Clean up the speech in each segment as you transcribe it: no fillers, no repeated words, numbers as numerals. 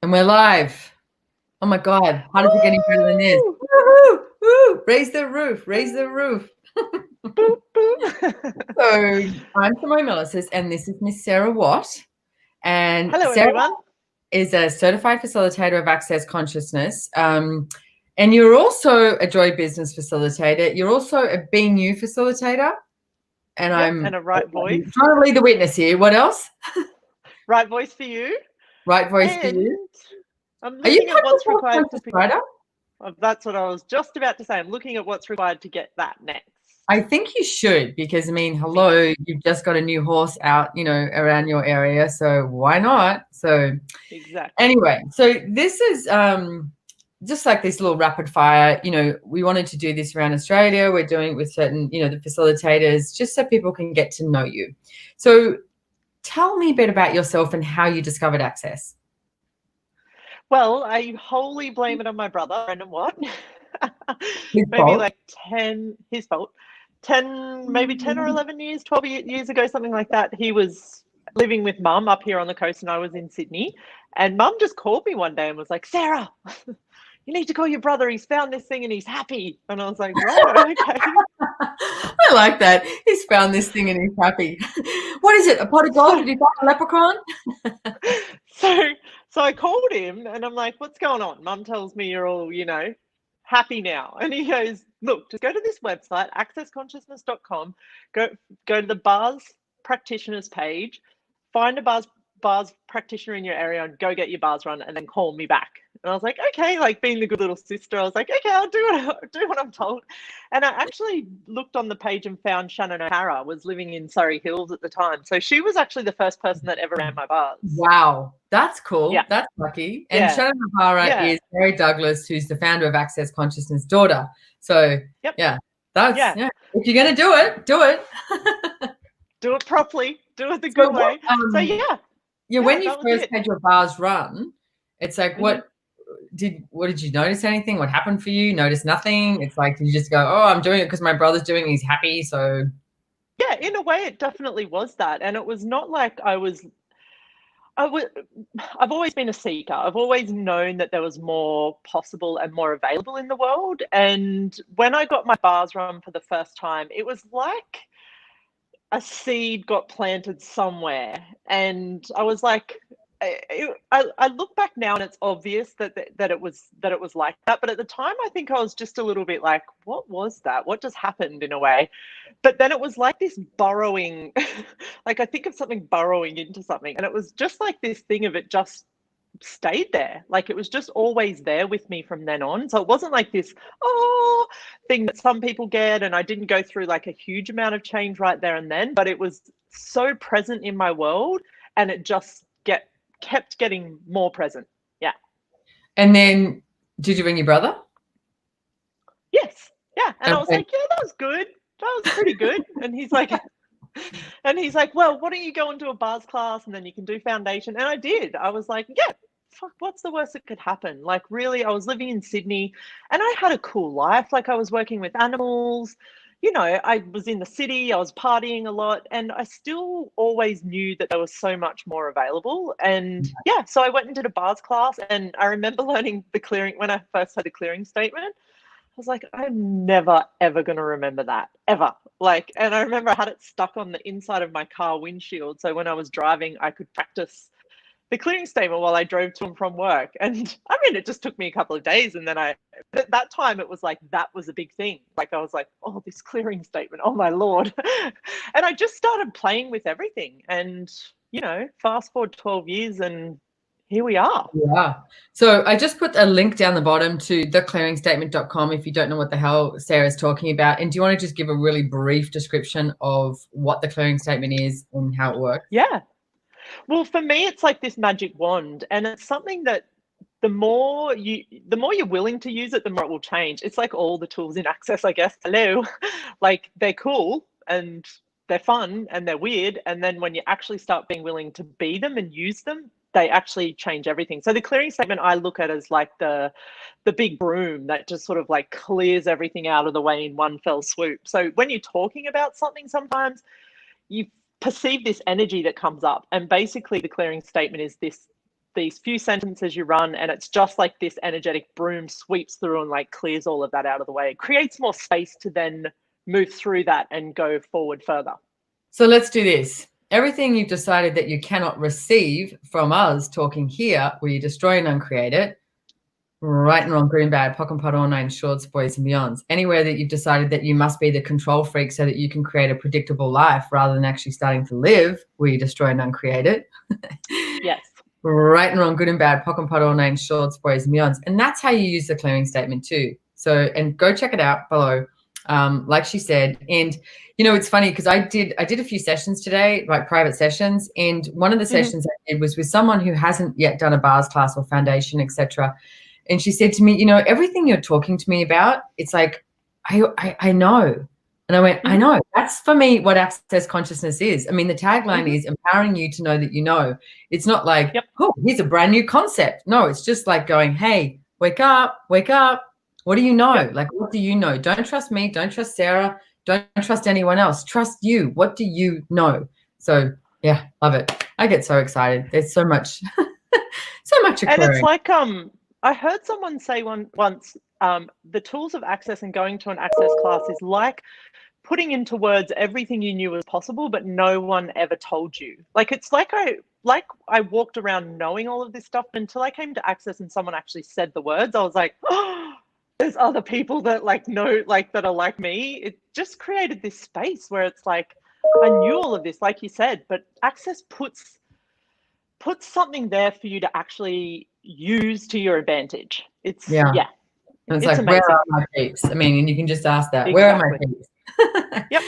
And we're live. Oh my God, how does it get any better than this? Woo! Woo-hoo! Woo! Raise the roof, raise the roof. Boop, boop. So I'm Simone Milasas, and this is Miss Sarah Watt. And Hello, Sarah everyone. is a certified facilitator of access consciousness. And you're also a joy business facilitator. You're also a Being You facilitator. And Yep, I'm and a right voice. trying to lead the witness here. What else? Right voice for you. Right voice for And you. I'm Are you looking at what's required to conscious writer? That's what I was just about to say. I'm looking at what's required to get that next. I think you should, because I mean, hello, you've just got a new horse out, around your area, so why not? So Exactly. anyway, so this is just like this little rapid fire. We wanted to do this around Australia. We're doing it with certain, the facilitators, just so people can get to know you. So tell me a bit about yourself and how you discovered access. Well, I wholly blame it on my brother, Brendan Watt. His Maybe fault. like 10, his fault. 10, maybe 10 or 11 years, 12 years ago, something like that. He was living with mum up here on the coast and I was in Sydney. And mum just called me one day and was like, Sarah, you need to call your brother. He's found this thing and he's happy. And I was like, right, okay. I like that. He's found this thing and he's happy. What is it? A pot of gold? Did he find a leprechaun? So I called him and I'm like, what's going on? Mum tells me you're all, happy now. And he goes, look, just go to this website, accessconsciousness.com, go to the bars practitioners page, find a bars practitioner in your area and go get your bars run and then call me back. And I was like, okay, like being the good little sister, I was like, okay, I'll do what I'm told. And I actually looked on the page and found Shannon O'Hara was living in Surrey Hills at the time. So she was actually the first person that ever ran my bars. Wow, that's cool. Yeah. That's lucky. And Yeah. Shannon O'Hara Yeah. is Mary Douglas, who's the founder of Access Consciousness daughter. So Yep. yeah, yeah. If you're gonna do it, do it. Do it properly. Do it the good way. So when you first had your bars run, it's like what did you notice anything? What happened for you? Notice nothing? It's like, did you just go, oh, I'm doing it because my brother's doing it, he's happy, so yeah, in a way it definitely was that. And it was not like I've always been a seeker. I've always known that there was more possible and more available in the world. And when I got my bars run for the first time, it was like a seed got planted somewhere. And I was like, I look back now and it's obvious that it was like that. But at the time, I think I was just a little bit like, what was that? What just happened in a way? But then it was like this burrowing, like I think of something burrowing into something. And it was just like this thing of it just stayed there. Like it was just always there with me from then on. So it wasn't like this, thing that some people get. And I didn't go through like a huge amount of change right there and then, but it was so present in my world and it just kept getting more present. Yeah. And then did you ring your brother? Yes. Yeah. And I was like, yeah, that was good. That was pretty good. And he's like, well, why don't you go into a bars class and then you can do foundation? And I did. I was like, yeah, fuck, what's the worst that could happen? Like, really, I was living in Sydney and I had a cool life. Like, I was working with animals. I was in the city, I was partying a lot, and I still always knew that there was so much more available. And yeah, so I went and did a bars class, and I remember learning the clearing when I first had a clearing statement. I was like, I'm never, ever going to remember that, ever. Like, and I remember I had it stuck on the inside of my car windshield. So when I was driving, I could practice the clearing statement while I drove to and from work. And I mean, it just took me a couple of days. And then at that time, it was like, that was a big thing. Like, I was like, oh, this clearing statement, oh my Lord. And I just started playing with everything. And, fast forward 12 years and here we are. Yeah. So I just put a link down the bottom to theclearingstatement.com if you don't know what the hell Sarah's talking about. And do you want to just give a really brief description of what the clearing statement is and how it works? Yeah. Well, for me, it's like this magic wand, and it's something that the more you're willing to use it, the more it will change. It's like all the tools in Access, I guess. Hello, like they're cool and they're fun and they're weird, and then when you actually start being willing to be them and use them, they actually change everything. So the clearing statement I look at as like the big broom that just sort of like clears everything out of the way in one fell swoop. So when you're talking about something, sometimes you perceive this energy that comes up, and basically the clearing statement is this these few sentences you run, and it's just like this energetic broom sweeps through and like clears all of that out of the way. It creates more space to then move through that and go forward further. So let's do this. Everything you've decided that you cannot receive from us talking here, where you destroy and uncreate it, right and wrong, good and bad, POC and POD, all nine shorts, boys and beyonds. Anywhere that you've decided that you must be the control freak so that you can create a predictable life rather than actually starting to live, where you destroy and uncreate it. Yes. Right and wrong, good and bad, POC and POD, all nine shorts, boys and beyonds. And that's how you use the clearing statement too. So, and go check it out below. Like she said, and you know, it's funny because I did a few sessions today, like private sessions, and one of the sessions I did was with someone who hasn't yet done a bars class or foundation, etc. And she said to me, you know, everything you're talking to me about, it's like I know. And I went, I know. That's for me what access consciousness is. I mean, the tagline is empowering you to know that you know. It's not like, oh, here's a brand new concept. No, it's just like going, hey, wake up, wake up. What do you know? Like, what do you know? Don't trust me. Don't trust Sarah. Don't trust anyone else. Trust you. What do you know? So, yeah, love it. I get so excited. There's so much, so much occurring. And it's like, I heard someone say once, the tools of access and going to an access class is like putting into words everything you knew was possible, but no one ever told you. Like, it's like I walked around knowing all of this stuff until I came to access and someone actually said the words. I was like, oh, there's other people that like know, like that are like me. It just created this space where it's like, I knew all of this, like you said, but access puts something there for you to actually use to your advantage. It's And it's like, amazing. where are my peeps? I mean, and you can just ask that, where are my peeps? Yep.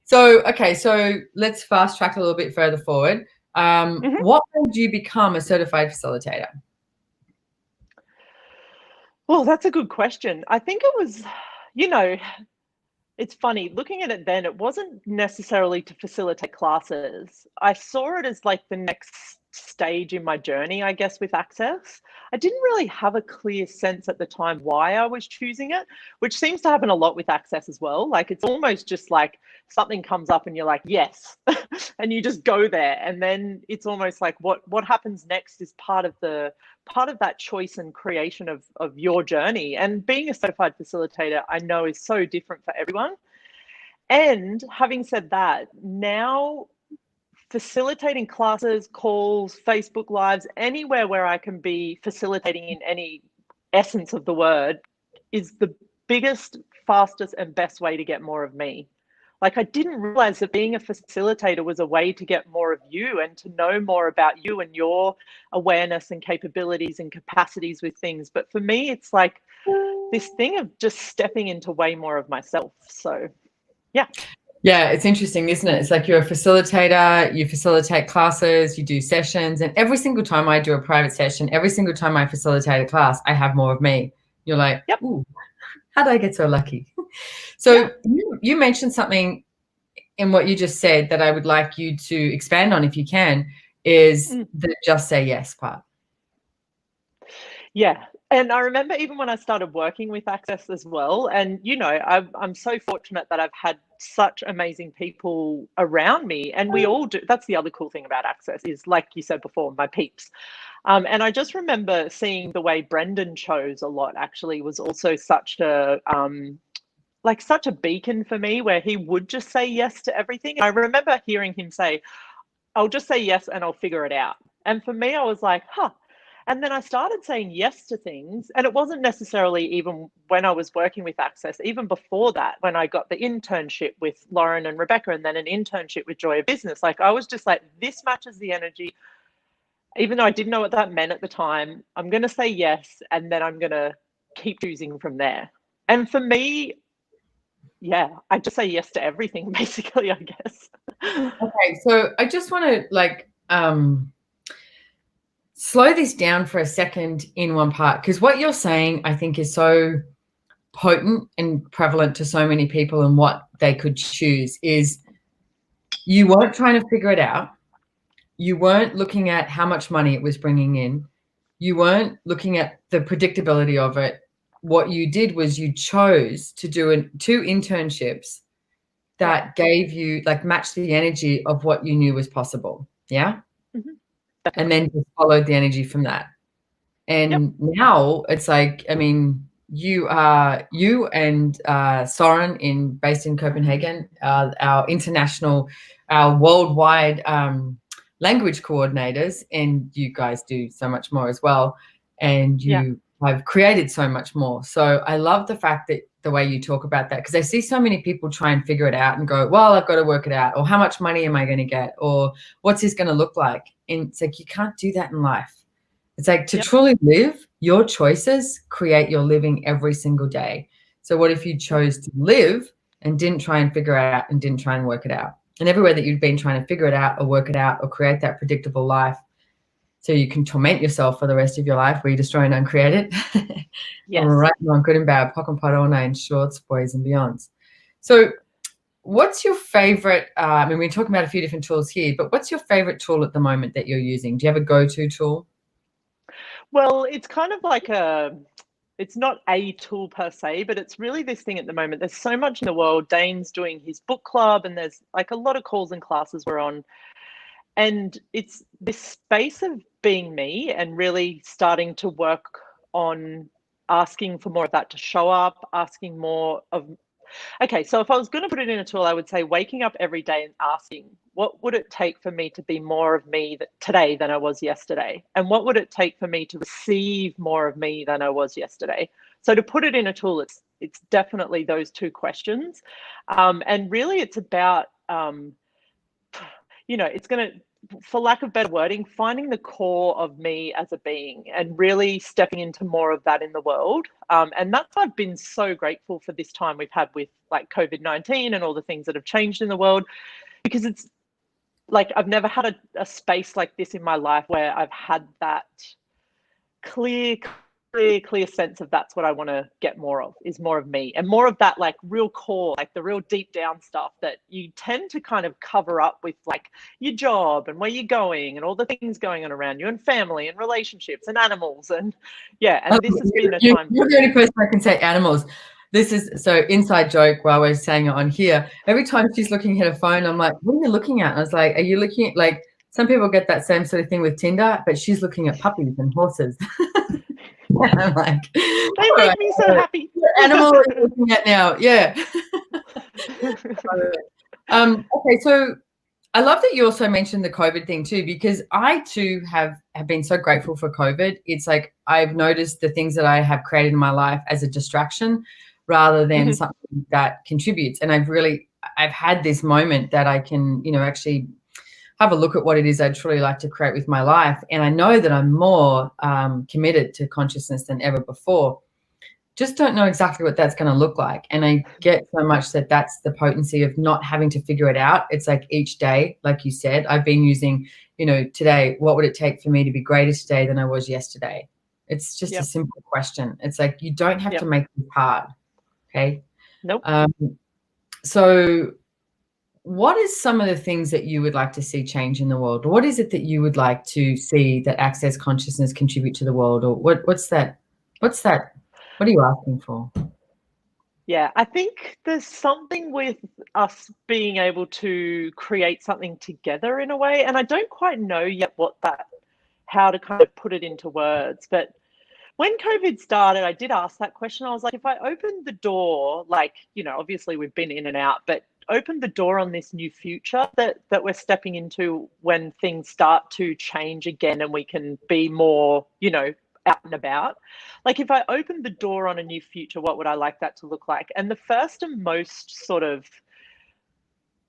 So, okay, so let's fast track a little bit further forward. What made you become a certified facilitator? Well, that's a good question. I think it was, you know, it's funny looking at it then, it wasn't necessarily to facilitate classes. I saw it as like the next stage in my journey, I guess, with access. I didn't really have a clear sense at the time why I was choosing it, which seems to happen a lot with access as well. Like, it's almost just like something comes up and you're like, yes, and you just go there. And then it's almost like what happens next is part of that choice and creation of your journey. And being a certified facilitator, I know, is so different for everyone. And having said that, now facilitating classes, calls, Facebook Lives, anywhere where I can be facilitating in any essence of the word is the biggest, fastest, and best way to get more of me. Like, I didn't realize that being a facilitator was a way to get more of you and to know more about you and your awareness and capabilities and capacities with things. But for me, it's like this thing of just stepping into way more of myself. So, yeah. Yeah, it's interesting, isn't it? It's like you're a facilitator, you facilitate classes, you do sessions, and every single time I do a private session, every single time I facilitate a class, I have more of me. You're like, ooh, how did I get so lucky? So you mentioned something in what you just said that I would like you to expand on, if you can, is the just say yes part. Yeah. And I remember even when I started working with access as well, and, you know, I'm so fortunate that I've had such amazing people around me, and we all do. That's the other cool thing about access is, like you said before, my peeps. And I just remember seeing the way Brendan chose a lot actually was also such a, such a beacon for me, where he would just say yes to everything. And I remember hearing him say, I'll just say yes and I'll figure it out. And for me, I was like, huh. And then I started saying yes to things. And it wasn't necessarily even when I was working with Access, even before that, when I got the internship with Lauren and Rebecca, and then an internship with Joy of Business. Like, I was just like, this matches the energy. Even though I didn't know what that meant at the time, I'm going to say yes. And then I'm going to keep choosing from there. And for me, yeah, I just say yes to everything, basically, I guess. Okay, so I just want to slow this down for a second in one part, because what you're saying, I think, is so potent and prevalent to so many people, and what they could choose is you weren't trying to figure it out. You weren't looking at how much money it was bringing in. You weren't looking at the predictability of it. What you did was you chose to do 2 internships that gave you, like, matched the energy of what you knew was possible. Yeah? Mm-hmm. and then just followed the energy from that. And now it's like, I mean, you and Soren based in Copenhagen, our international, our worldwide language coordinators, and you guys do so much more as well. And you have created so much more. So I love the fact that the way you talk about that, because I see so many people try and figure it out and go, well, I've got to work it out, or how much money am I going to get, or what's this going to look like? And it's like, you can't do that in life. It's like, to truly live, your choices create your living every single day. So what if you chose to live and didn't try and figure it out and didn't try and work it out? And everywhere that you've been trying to figure it out or work it out or create that predictable life, so you can torment yourself for the rest of your life, where you destroy and uncreate it. Yes. Right, wrong, good and bad, pock and pot, all nine shorts, boys and beyonds. So what's your favorite, I mean, we're talking about a few different tools here, but what's your favorite tool at the moment that you're using? Do you have a go-to tool? Well, it's kind of like it's not a tool per se, but it's really this thing at the moment. There's so much in the world. Dane's doing his book club, and there's like a lot of calls and classes we're on. And it's this space of being me and really starting to work on asking for more of that to show up, asking more of, okay, so if I was going to put it in a tool, I would say waking up every day and asking, what would it take for me to be more of me today than I was yesterday? And what would it take for me to receive more of me than I was yesterday? So to put it in a tool, it's definitely those two questions. And really it's about, it's going to, for lack of better wording, finding the core of me as a being and really stepping into more of that in the world. And that's why I've been so grateful for this time we've had with like COVID-19 and all the things that have changed in the world, because it's like I've never had a space like this in my life where I've had that clear sense of that's what I want to get more of, is more of me, and more of that like real core, like the real deep down stuff that you tend to kind of cover up with like your job and where you're going and all the things going on around you and family and relationships and animals. And and this has been a time. You're the only person I can say animals. This is so inside joke while we're saying it on here. Every time she's looking at her phone, I'm like, what are you looking at? And I was like, are you looking at, like, some people get that same sort of thing with Tinder, but she's looking at puppies and horses. I'm like, they make me so happy. Animal are you looking at now? Yeah. Okay, so I love that you also mentioned the COVID thing too, because I too have been so grateful for COVID. It's like I've noticed the things that I have created in my life as a distraction rather than something that contributes. And I've had this moment that I can, actually have a look at what it is I'd truly like to create with my life. And I know that I'm more committed to consciousness than ever before. Just don't know exactly what that's going to look like. And I get so much that that's the potency of not having to figure it out. It's like each day, like you said, I've been using, today, what would it take for me to be greater today than I was yesterday? It's just a simple question. It's like, you don't have to make it hard. Okay. Nope. So what is some of the things that you would like to see change in the world? What is it that you would like to see that Access Consciousness contribute to the world? Or what's that? What are you asking for? Yeah, I think there's something with us being able to create something together in a way. And I don't quite know yet how to kind of put it into words. But when COVID started, I did ask that question. I was like, if I opened the door, like, obviously we've been in and out, but open the door on this new future that we're stepping into when things start to change again and we can be more, out and about. Like, if I opened the door on a new future, what would I like that to look like? And the first and most sort of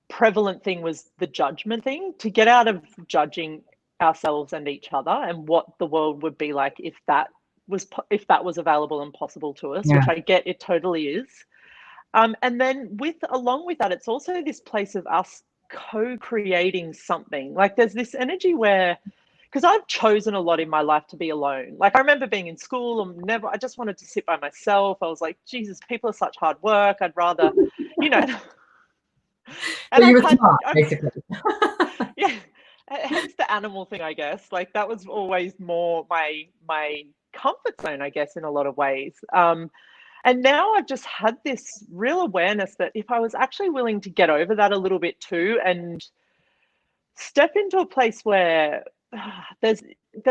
prevalent thing was the judgment thing, to get out of judging ourselves and each other and what the world would be like if that was available and possible to us, which I get it totally is. And then along with that, it's also this place of us co-creating something. Like, there's this energy where, because I've chosen a lot in my life to be alone. Like, I remember being in school and I just wanted to sit by myself. I was like, Jesus, people are such hard work. I'd rather, And so you were smart, basically. Yeah, hence the animal thing, I guess. Like, that was always more my comfort zone, I guess, in a lot of ways. And now I've just had this real awareness that if I was actually willing to get over that a little bit too and step into a place where there's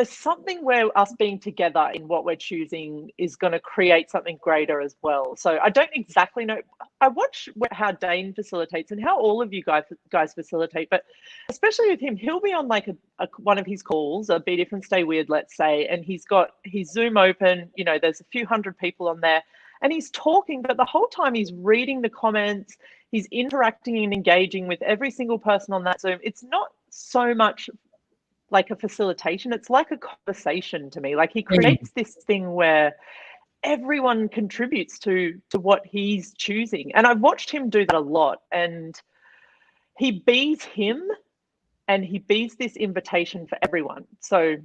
something where us being together in what we're choosing is going to create something greater as well. So I don't exactly know. I watch how Dane facilitates and how all of you guys facilitate, but especially with him, he'll be on like one of his calls, a Be Different, Stay Weird, let's say, and he's got his Zoom open. You know, there's a few hundred people on there, and he's talking, but the whole time he's reading the comments, he's interacting and engaging with every single person on that Zoom. It's not so much like a facilitation, it's like a conversation to me. Like he creates this thing where everyone contributes to what he's choosing, and I've watched him do that a lot, and he bees him and he bees this invitation for everyone. So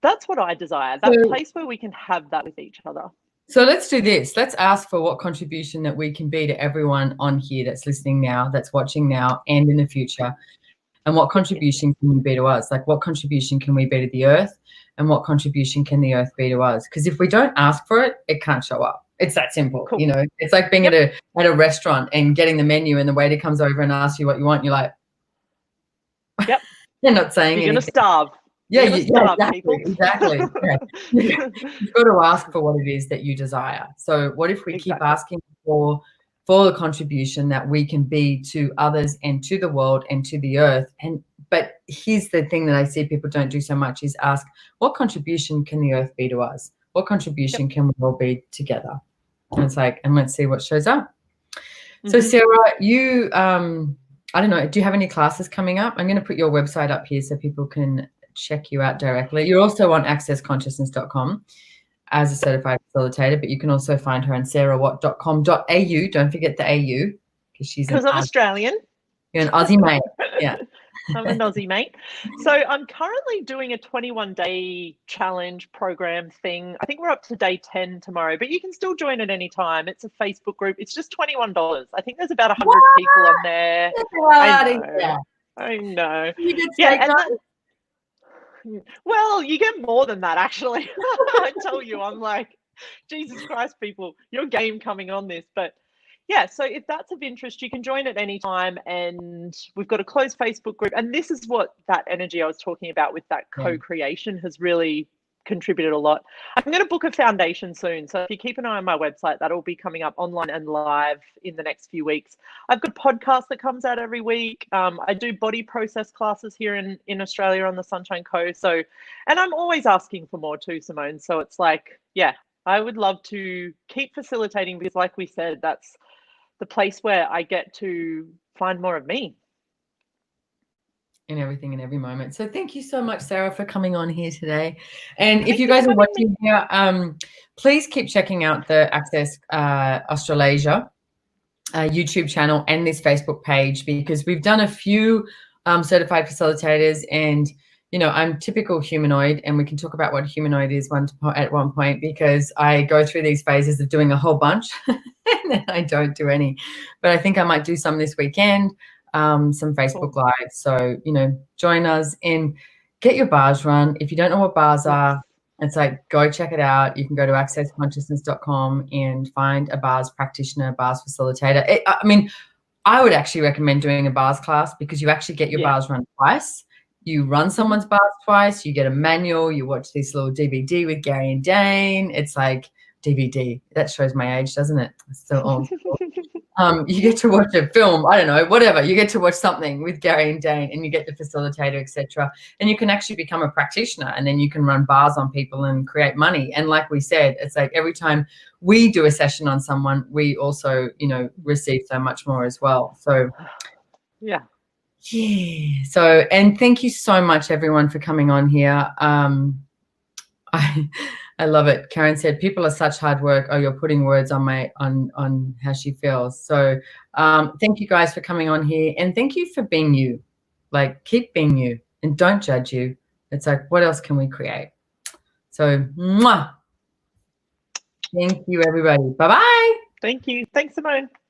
that's what I desire, that place where we can have that with each other. So let's do this. Let's ask for what contribution that we can be to everyone on here that's listening now, that's watching now and in the future. And what contribution can you be to us? Like, what contribution can we be to the earth? And what contribution can the earth be to us? Because if we don't ask for it, it can't show up. It's that simple. Cool. You know, it's like being at a restaurant and getting the menu and the waiter comes over and asks you what you want. You're like, yep. They're not saying you're anything. Going to starve. Yeah, exactly. Yeah. You've got to ask for what it is that you desire. So what if we keep asking for the contribution that we can be to others and to the world and to the earth? But here's the thing that I see people don't do so much is ask, what contribution can the earth be to us? What contribution can we all be together? And it's like, and let's see what shows up. So Sarah, you, I don't know, do you have any classes coming up? I'm going to put your website up here so people can check you out directly. You're also on accessconsciousness.com as a certified facilitator, but you can also find her on sarahwatt.com.au. Don't forget the AU, because I'm Australian. You're an Aussie mate. Yeah. I'm an Aussie mate. So I'm currently doing a 21-day challenge program thing. I think we're up to day 10 tomorrow, but you can still join at any time. It's a Facebook group. It's just $21. I think there's about 100 people on there. I know. Well, you get more than that, actually. I tell you, I'm like, Jesus Christ, people, your game coming on this. But yeah, so if that's of interest, you can join at any time. And we've got a closed Facebook group. And this is what that energy I was talking about with that co-creation has really contributed a lot. I'm going to book a foundation soon. So if you keep an eye on my website, that'll be coming up online and live in the next few weeks. I've got a podcast that comes out every week. I do body process classes here in Australia on the Sunshine Coast. So, and I'm always asking for more too, Simone. So it's like, yeah, I would love to keep facilitating because like we said, that's the place where I get to find more of me. In everything in every moment. So thank you so much, Sarah, for coming on here today. And if you guys are watching here, please keep checking out the Access Australasia YouTube channel and this Facebook page, because we've done a few certified facilitators, and you know, I'm typical humanoid, and we can talk about what humanoid is at one point, because I go through these phases of doing a whole bunch and then I don't do any. But I think I might do some this weekend. Some Facebook Live. So, you know, join us and get your bars run. If you don't know what bars are, it's like, go check it out. You can go to accessconsciousness.com and find a bars practitioner, bars facilitator. I mean, I would actually recommend doing a bars class, because you actually get your bars run twice. You run someone's bars twice, you get a manual, you watch this little DVD with Gary and Dane. It's like DVD. That shows my age, doesn't it? It's so old. You get to watch a film, I don't know, whatever. You get to watch something with Gary and Dane, and you get the facilitator, etc. And you can actually become a practitioner, and then you can run bars on people and create money. And like we said, it's like every time we do a session on someone, we also, you know, receive so much more as well. So yeah. So, and thank you so much, everyone, for coming on here. I love it. Karen said, people are such hard work. Oh, you're putting words on on how she feels. So thank you guys for coming on here, and thank you for being you. Like, keep being you and don't judge you. It's like, what else can we create? So mwah. Thank you, everybody. Bye-bye. Thank you. Thanks, Simone.